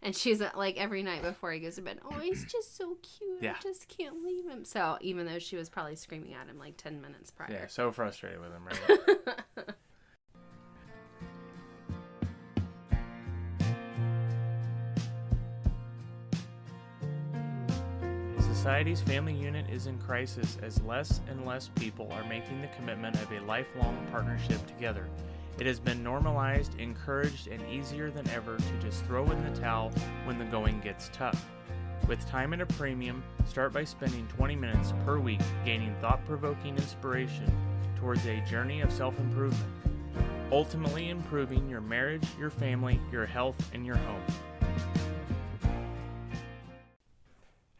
And she's like every night before he goes to bed, oh, he's just so cute. Yeah. I just can't leave him. So even though she was probably screaming at him like 10 minutes prior. Yeah, so frustrated with him, right? Society's family unit is in crisis as less and less people are making the commitment of a lifelong partnership together. It has been normalized, encouraged, and easier than ever to just throw in the towel when the going gets tough. With time at a premium, start by spending 20 minutes per week gaining thought-provoking inspiration towards a journey of self-improvement, ultimately improving your marriage, your family, your health, and your home.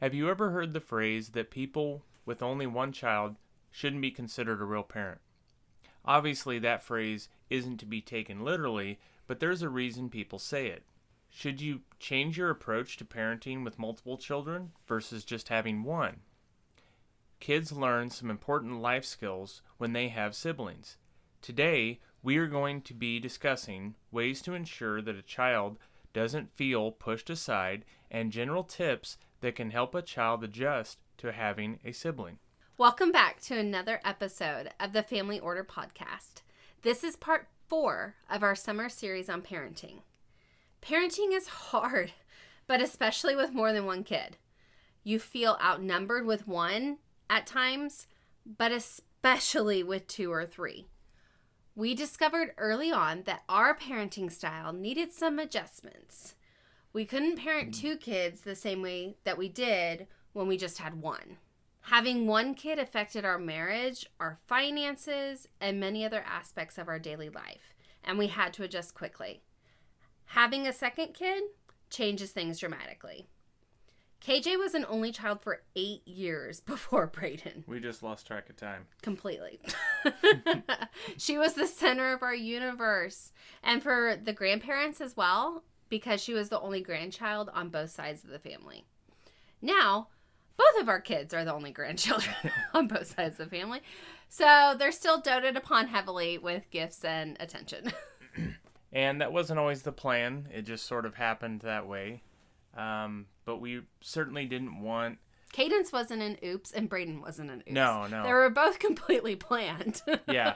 Have you ever heard the phrase that people with only one child shouldn't be considered a real parent? Obviously, that phrase isn't to be taken literally, but there's a reason people say it. Should you change your approach to parenting with multiple children versus just having one? Kids learn some important life skills when they have siblings. Today, we are going to be discussing ways to ensure that a child doesn't feel pushed aside and general tips that can help a child adjust to having a sibling. Welcome back to another episode of the Family Order Podcast. This is part 4 of our summer series on parenting. Parenting is hard, but especially with more than one kid. You feel outnumbered with one at times, but especially with 2 or 3. We discovered early on that our parenting style needed some adjustments. We couldn't parent 2 kids the same way that we did when we just had one. Having one kid affected our marriage, our finances, and many other aspects of our daily life, and we had to adjust quickly. Having a second kid changes things dramatically. KJ was an only child for 8 years before Brayden. We just lost track of time. Completely. She was the center of our universe. And for the grandparents as well, because she was the only grandchild on both sides of the family. Now, both of our kids are the only grandchildren on both sides of the family. So they're still doted upon heavily with gifts and attention. And that wasn't always the plan. It just sort of happened that way. But we certainly didn't want... Cadence wasn't an oops and Brayden wasn't an oops. No. They were both completely planned. Yeah.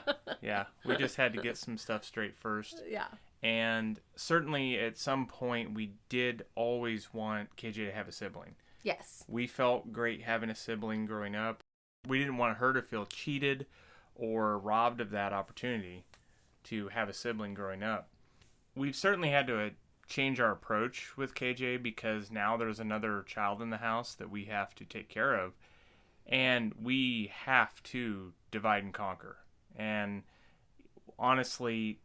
We just had to get some stuff straight first. Yeah. And certainly at some point we did always want KJ to have a sibling. Yes. We felt great having a sibling growing up. We didn't want her to feel cheated or robbed of that opportunity to have a sibling growing up. We've certainly had to change our approach with KJ because now there's another child in the house that we have to take care of. And we have to divide and conquer. And honestly,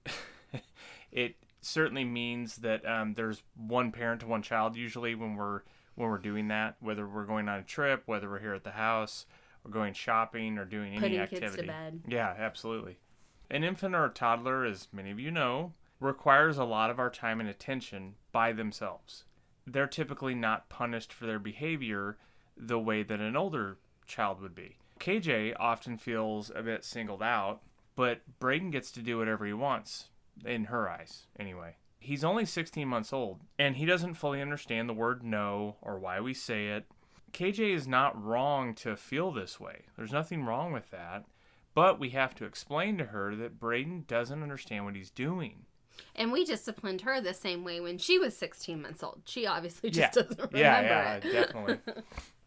it certainly means that there's one parent to one child usually when we're doing that, whether we're going on a trip, whether we're here at the house, or going shopping, or doing any activity. Putting kids to bed. Yeah, absolutely. An infant or a toddler, as many of you know, requires a lot of our time and attention by themselves. They're typically not punished for their behavior the way that an older child would be. KJ often feels a bit singled out, but Brayden gets to do whatever he wants, in her eyes, anyway. He's only 16 months old, and he doesn't fully understand the word no or why we say it. KJ is not wrong to feel this way. There's nothing wrong with that, but we have to explain to her that Brayden doesn't understand what he's doing. And we disciplined her the same way when she was 16 months old. She obviously just doesn't remember it. Definitely.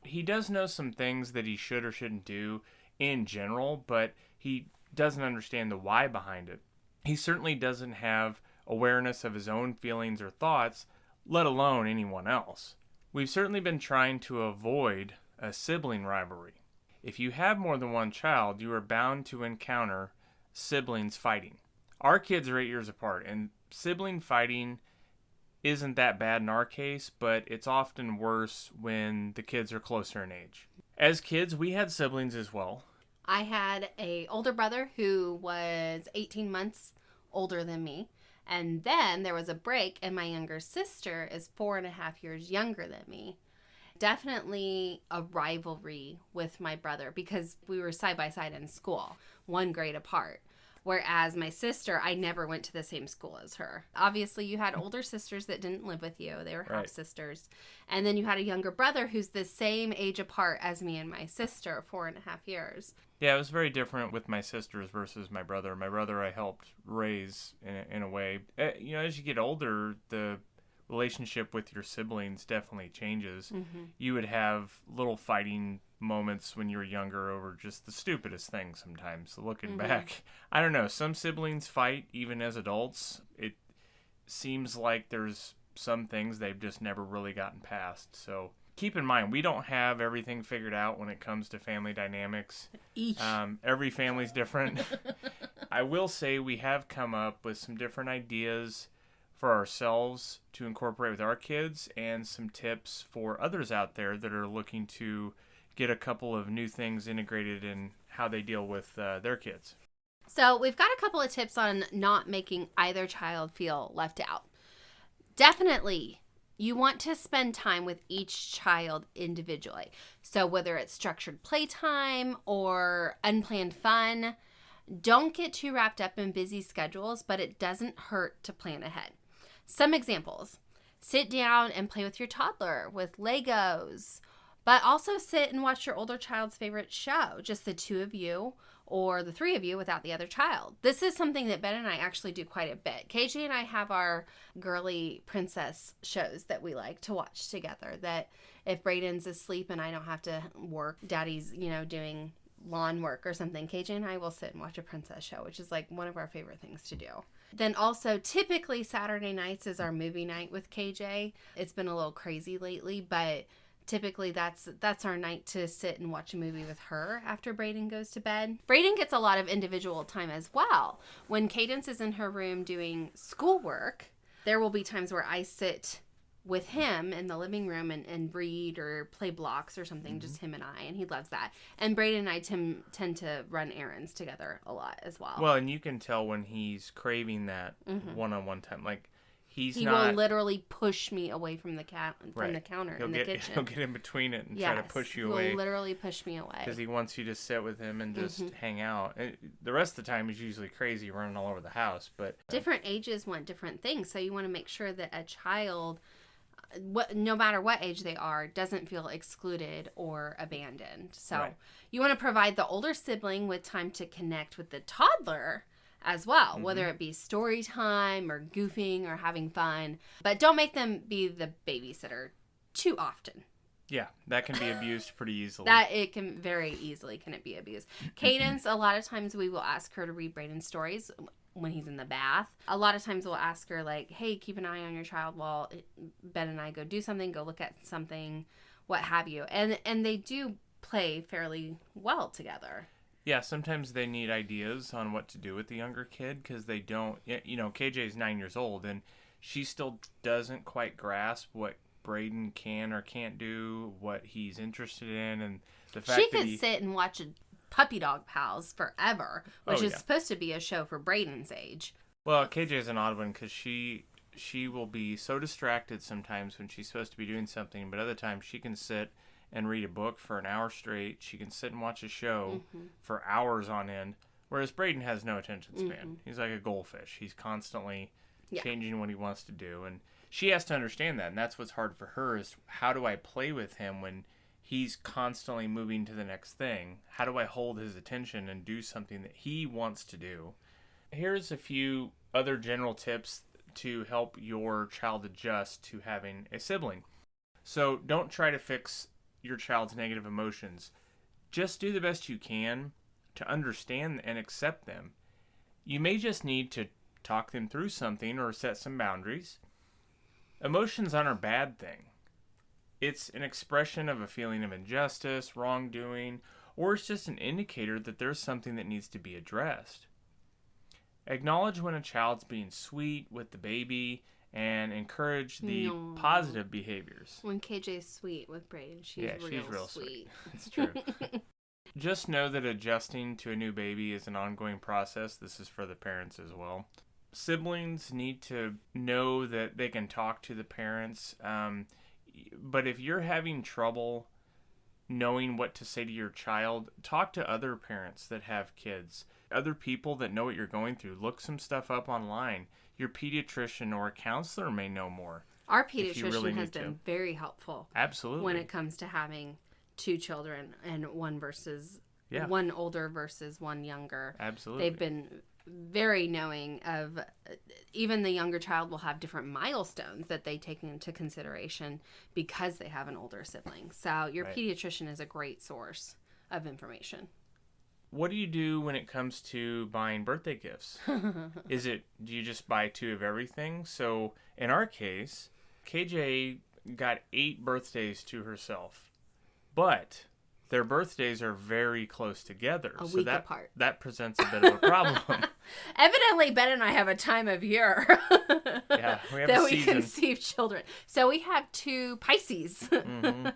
He does know some things that he should or shouldn't do in general, but he doesn't understand the why behind it. He certainly doesn't have awareness of his own feelings or thoughts, let alone anyone else. We've certainly been trying to avoid a sibling rivalry. If you have more than one child, you are bound to encounter siblings fighting. Our kids are 8 years apart, and sibling fighting isn't that bad in our case, but it's often worse when the kids are closer in age. As kids, we had siblings as well. I had an older brother who was 18 months older than me. And then there was a break, and my younger sister is 4.5 years younger than me. Definitely a rivalry with my brother because we were side by side in school, one grade apart. Whereas my sister, I never went to the same school as her. Obviously, you had older sisters that didn't live with you. They were half sisters. And then you had a younger brother who's the same age apart as me and my sister, 4.5 years. Yeah, it was very different with my sisters versus my brother. My brother I helped raise in a way. As you get older, the relationship with your siblings definitely changes. Mm-hmm. You would have little fighting moments when you were younger over just the stupidest things sometimes. Looking back, I don't know. Some siblings fight even as adults. It seems like there's some things they've just never really gotten past. So keep in mind, we don't have everything figured out when it comes to family dynamics. Every family's different. I will say we have come up with some different ideas for ourselves to incorporate with our kids and some tips for others out there that are looking to get a couple of new things integrated in how they deal with their kids. So we've got a couple of tips on not making either child feel left out. Definitely, you want to spend time with each child individually. So whether it's structured playtime or unplanned fun, don't get too wrapped up in busy schedules, but it doesn't hurt to plan ahead. Some examples: sit down and play with your toddler with Legos, but also sit and watch your older child's favorite show, just the two of you or the three of you without the other child. This is something that Ben and I actually do quite a bit. KJ and I have our girly princess shows that we like to watch together, that if Braden's asleep and I don't have to work, Daddy's, doing lawn work or something, KJ and I will sit and watch a princess show, which is like one of our favorite things to do. Then also, typically Saturday nights is our movie night with KJ. It's been a little crazy lately, but typically that's our night to sit and watch a movie with her after Braden goes to bed. Braden gets a lot of individual time as well. When Cadence is in her room doing schoolwork, there will be times where I sit with him in the living room and read or play blocks or something, just him and I, and he loves that. And Braden and I tend to run errands together a lot as well. Well, and you can tell when he's craving that one-on-one time. Like, he will literally push me away from the the counter in the kitchen. He'll get in between it and try to push you away. He'll literally push me away. Because he wants you to sit with him and just hang out. And the rest of the time, he's usually crazy running all over the house. But different ages want different things, so you want to make sure that a child, no matter what age they are, doesn't feel excluded or abandoned. So you want to provide the older sibling with time to connect with the toddler as well, whether it be story time or goofing or having fun. But don't make them be the babysitter too often. Yeah, that can be abused pretty easily. That it can very easily be abused. Cadence, a lot of times we will ask her to read Braden stories when he's in the bath. A lot of times we'll ask her, like, hey, keep an eye on your child while Ben and I go do something, go look at something, what have you. And they do play fairly well together. Yeah, sometimes they need ideas on what to do with the younger kid because they don't, KJ's 9 years old and she still doesn't quite grasp what Braden can or can't do, what he's interested in, and the fact she could sit and watch Puppy Dog Pals forever, which is supposed to be a show for Braden's age. Well, KJ's an odd one because she will be so distracted sometimes when she's supposed to be doing something, but other times she can sit and read a book for an hour straight. She can sit and watch a show for hours on end, whereas Braden has no attention span. He's like a goldfish. He's constantly changing what he wants to do, and she has to understand that, and that's what's hard for her is how do I play with him when he's constantly moving to the next thing? How do I hold his attention and do something that he wants to do? Here's a few other general tips to help your child adjust to having a sibling. So don't try to fix your child's negative emotions. Just do the best you can to understand and accept them. You may just need to talk them through something or set some boundaries. Emotions aren't a bad thing. It's an expression of a feeling of injustice, wrongdoing, or it's just an indicator that there's something that needs to be addressed. Acknowledge when a child's being sweet with the baby and encourage the positive behaviors. When KJ's sweet with Braden, she's real sweet. It's true. Just know that adjusting to a new baby is an ongoing process. This is for the parents as well. Siblings need to know that they can talk to the parents. But if you're having trouble knowing what to say to your child, talk to other parents that have kids, other people that know what you're going through. Look some stuff up online. Your pediatrician or a counselor may know more. Our pediatrician has been very helpful. Absolutely. When it comes to having two children and one older versus one younger. Absolutely. They've been very knowing of, even the younger child will have different milestones that they take into consideration because they have an older sibling. So your pediatrician is a great source of information. What do you do when it comes to buying birthday gifts? Do you just buy 2 of everything? So in our case, KJ got 8 birthdays to herself, but their birthdays are very close together. A week apart. That presents a bit of a problem. Evidently, Ben and I have a time of year Yeah, we have that a we season. conceive children. So we have 2 Pisces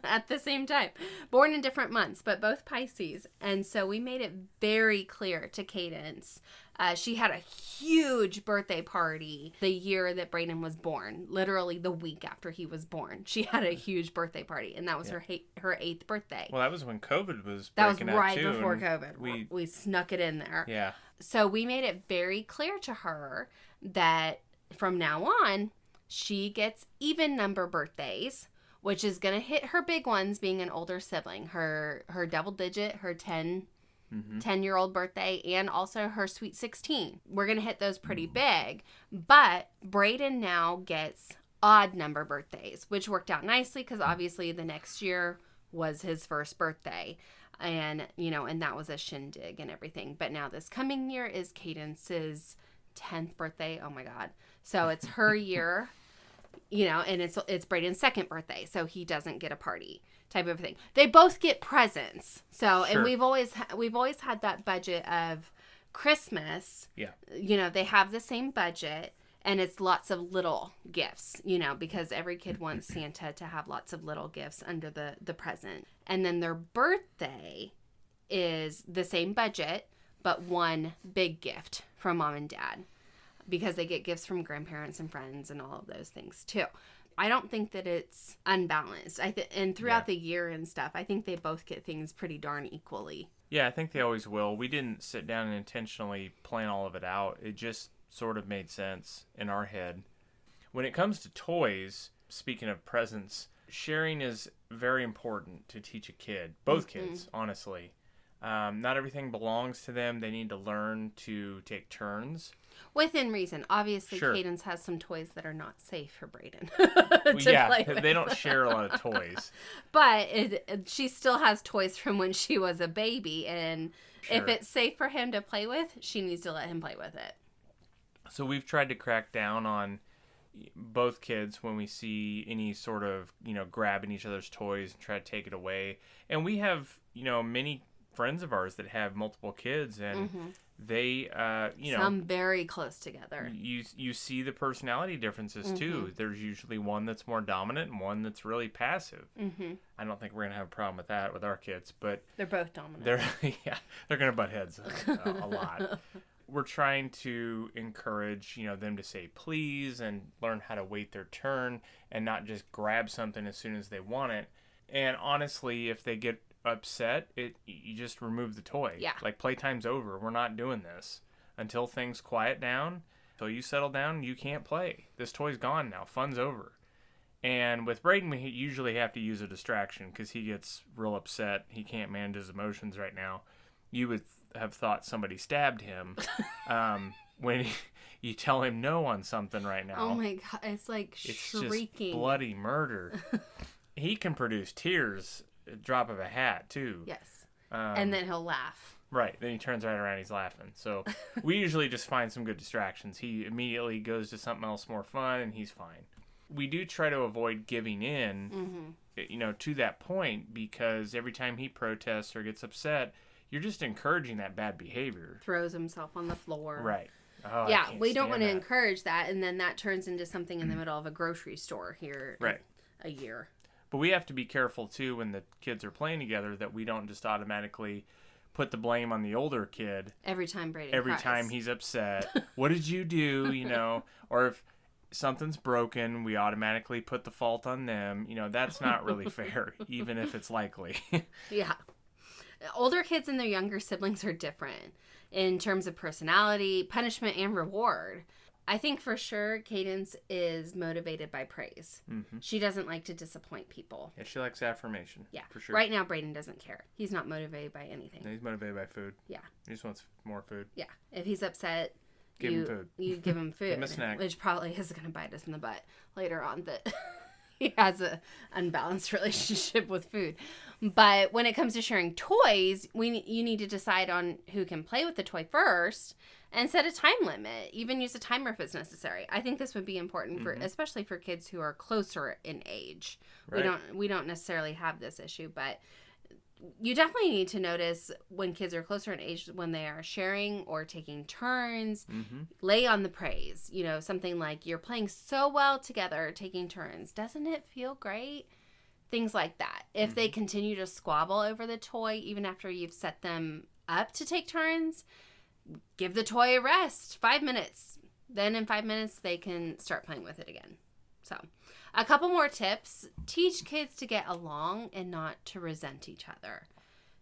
at the same time, born in different months, but both Pisces. And so we made it very clear to Cadence. She had a huge birthday party the year that Brayden was born, literally the week after he was born. She had a huge birthday party, and that was her 8th birthday. Well, that was when COVID was That was breaking out, right too, before and COVID. We snuck it in there. Yeah. So we made it very clear to her that from now on, she gets even number birthdays, which is going to hit her big ones being an older sibling. Her double digit, her 10-year-old birthday, and also her sweet 16. We're going to hit those pretty big. But Brayden now gets odd number birthdays, which worked out nicely because obviously the next year was his first birthday. And, and that was a shindig and everything. But now this coming year is Cadence's 10th birthday. Oh, my God. So it's her year, and it's Brayden's 2nd birthday. So he doesn't get a party type of thing. They both get presents. So, Sure. And we've always had that budget of Christmas. Yeah. They have the same budget. And it's lots of little gifts, because every kid wants Santa to have lots of little gifts under the present. And then their birthday is the same budget, but one big gift from mom and dad, because they get gifts from grandparents and friends and all of those things too. I don't think that it's unbalanced. And throughout the year and stuff, I think they both get things pretty darn equally. Yeah, I think they always will. We didn't sit down and intentionally plan all of it out. It just sort of made sense in our head. When it comes to toys, speaking of presents, sharing is very important to teach a kid. Both kids, honestly. Not everything belongs to them. They need to learn to take turns. Within reason. Obviously, Sure. Cadence has some toys that are not safe for Brayden Yeah, they don't share a lot of toys. But she still has toys from when she was a baby. And Sure. if it's safe for him to play with, she needs to let him play with it. So we've tried to crack down on both kids when we see any sort of, grabbing each other's toys and try to take it away. And we have, many friends of ours that have multiple kids, and they, some very close together. You see the personality differences too. There's usually one that's more dominant and one that's really passive. I don't think we're gonna have a problem with that with our kids, but They're both dominant. They're gonna butt heads a lot. We're trying to encourage, them to say please and learn how to wait their turn and not just grab something as soon as they want it. And honestly, if they get upset, you just remove the toy. Yeah. Like, playtime's over. We're not doing this until things quiet down. Until you settle down, you can't play. This toy's gone now. Fun's over. And with Brayden, we usually have to use a distraction because he gets real upset. He can't manage his emotions right now. You would have thought somebody stabbed him when you tell him no on something right now. Oh my God, it's like shrieking. Just bloody murder. He can produce tears at the drop of a hat too. Yes. And then he'll laugh. Right. Then he turns right around, he's laughing. So we usually just find some good distractions. He immediately goes to something else more fun, and he's fine. We do try to avoid giving in, to that point, because every time he protests or gets upset, you're just encouraging that bad behavior. Throws himself on the floor. Right. Oh, yeah, we don't want to encourage that, and then that turns into something in the middle of a grocery store here in a year. But we have to be careful, too, when the kids are playing together, that we don't just automatically put the blame on the older kid. Every time Brayden Every cries. time he's upset. What did you do, Or something's broken, we automatically put the fault on them. That's not really fair, even if it's likely. Yeah. Older kids and their younger siblings are different in terms of personality, punishment, and reward. I think for sure Cadence is motivated by praise. Mm-hmm. She doesn't like to disappoint people. Yeah, she likes affirmation. Yeah. For sure. Right now, Brayden doesn't care. He's not motivated by anything. No, he's motivated by food. Yeah. He just wants more food. Yeah. If he's upset, Give him food. You give him food. Give him a snack. Which probably is going to bite us in the butt later on that he has an unbalanced relationship with food. But when it comes to sharing toys, you need to decide on who can play with the toy first and set a time limit. Even use a timer if it's necessary. I think this would be important for, especially for kids who are closer in age. Right. We don't necessarily have this issue, but you definitely need to notice when kids are closer in age when they are sharing or taking turns. Lay on the praise. Something like, you're playing so well together, taking turns. Doesn't it feel great? Things like that. If they continue to squabble over the toy, even after you've set them up to take turns, give the toy a rest. 5 minutes. Then in 5 minutes, they can start playing with it again. So, a couple more tips. Teach kids to get along and not to resent each other.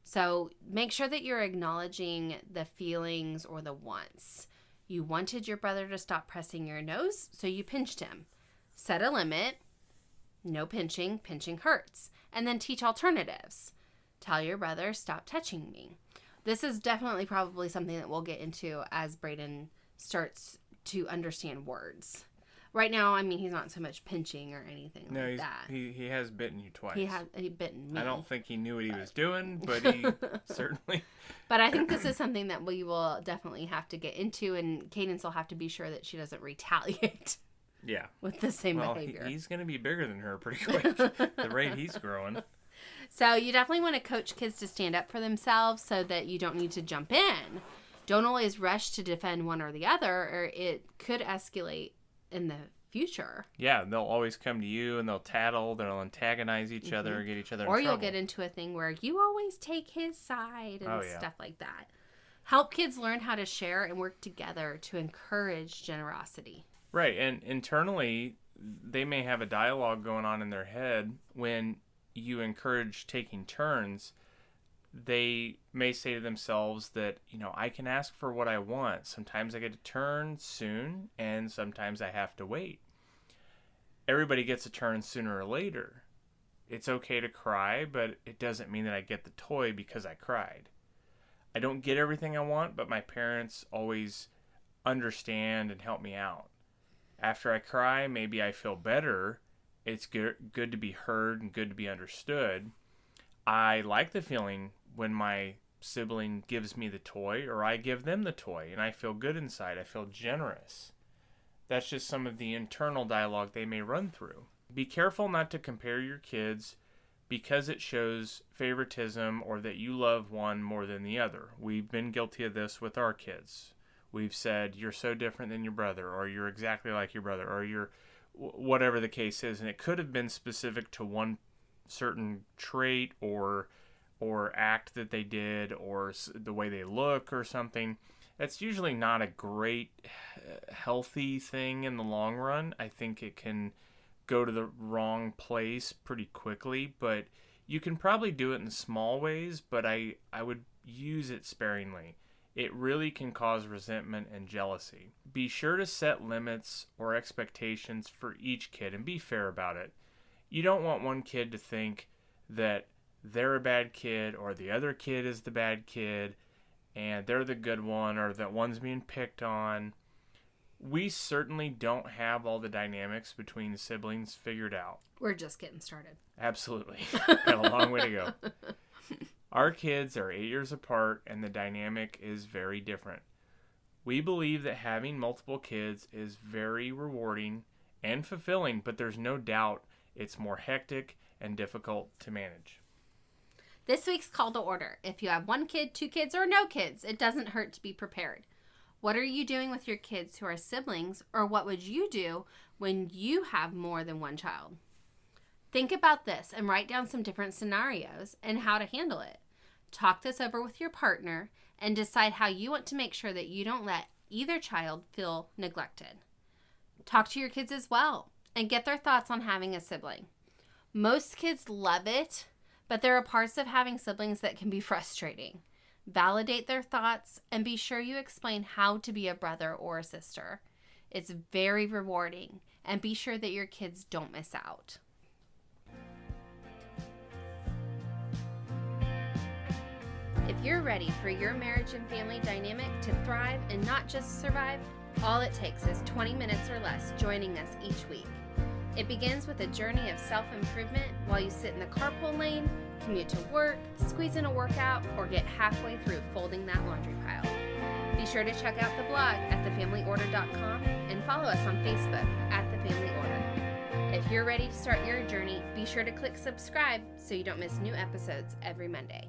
So, make sure that you're acknowledging the feelings or the wants. You wanted your brother to stop pressing your nose, so you pinched him. Set a limit. No pinching. Pinching hurts. And then teach alternatives. Tell your brother, stop touching me. This is definitely probably something that we'll get into as Brayden starts to understand words. Right now, he's not so much pinching or anything like that. He has bitten you twice. He bitten me. I don't think he knew what he was doing, but he certainly... But I think this is something that we will definitely have to get into, and Cadence will have to be sure that she doesn't retaliate. Yeah. With the same behavior. He's going to be bigger than her pretty quick, the rate he's growing. So you definitely want to coach kids to stand up for themselves so that you don't need to jump in. Don't always rush to defend one or the other, or it could escalate in the future. Yeah, they'll always come to you and they'll tattle, they'll antagonize each other, get each other in trouble. Or you'll get into a thing where you always take his side and stuff like that. Help kids learn how to share and work together to encourage generosity. Right, and internally, they may have a dialogue going on in their head when you encourage taking turns. They may say to themselves that, I can ask for what I want. Sometimes I get a turn soon, and sometimes I have to wait. Everybody gets a turn sooner or later. It's okay to cry, but it doesn't mean that I get the toy because I cried. I don't get everything I want, but my parents always understand and help me out. After I cry, maybe I feel better. It's good to be heard and good to be understood. I like the feeling when my sibling gives me the toy or I give them the toy and I feel good inside. I feel generous. That's just some of the internal dialogue they may run through. Be careful not to compare your kids because it shows favoritism or that you love one more than the other. We've been guilty of this with our kids. We've said, you're so different than your brother, or you're exactly like your brother, or you're whatever the case is. And it could have been specific to one certain trait or act that they did or the way they look or something. That's usually not a great, healthy thing in the long run. I think it can go to the wrong place pretty quickly, but you can probably do it in small ways, but I would use it sparingly. It really can cause resentment and jealousy. Be sure to set limits or expectations for each kid and be fair about it. You don't want one kid to think that they're a bad kid or the other kid is the bad kid and they're the good one or that one's being picked on. We certainly don't have all the dynamics between siblings figured out. We're just getting started. Absolutely. Got a long way to go. Our kids are 8 years apart and the dynamic is very different. We believe that having multiple kids is very rewarding and fulfilling, but there's no doubt it's more hectic and difficult to manage. This week's call to order. If you have 1 kid, 2 kids, or no kids, it doesn't hurt to be prepared. What are you doing with your kids who are siblings, or what would you do when you have more than 1 child? Think about this and write down some different scenarios and how to handle it. Talk this over with your partner and decide how you want to make sure that you don't let either child feel neglected. Talk to your kids as well and get their thoughts on having a sibling. Most kids love it, but there are parts of having siblings that can be frustrating. Validate their thoughts and be sure you explain how to be a brother or a sister. It's very rewarding, and be sure that your kids don't miss out. If you're ready for your marriage and family dynamic to thrive and not just survive, all it takes is 20 minutes or less joining us each week. It begins with a journey of self-improvement while you sit in the carpool lane, commute to work, squeeze in a workout, or get halfway through folding that laundry pile. Be sure to check out the blog at thefamilyorder.com and follow us on Facebook at The Family Order. If you're ready to start your journey, be sure to click subscribe so you don't miss new episodes every Monday.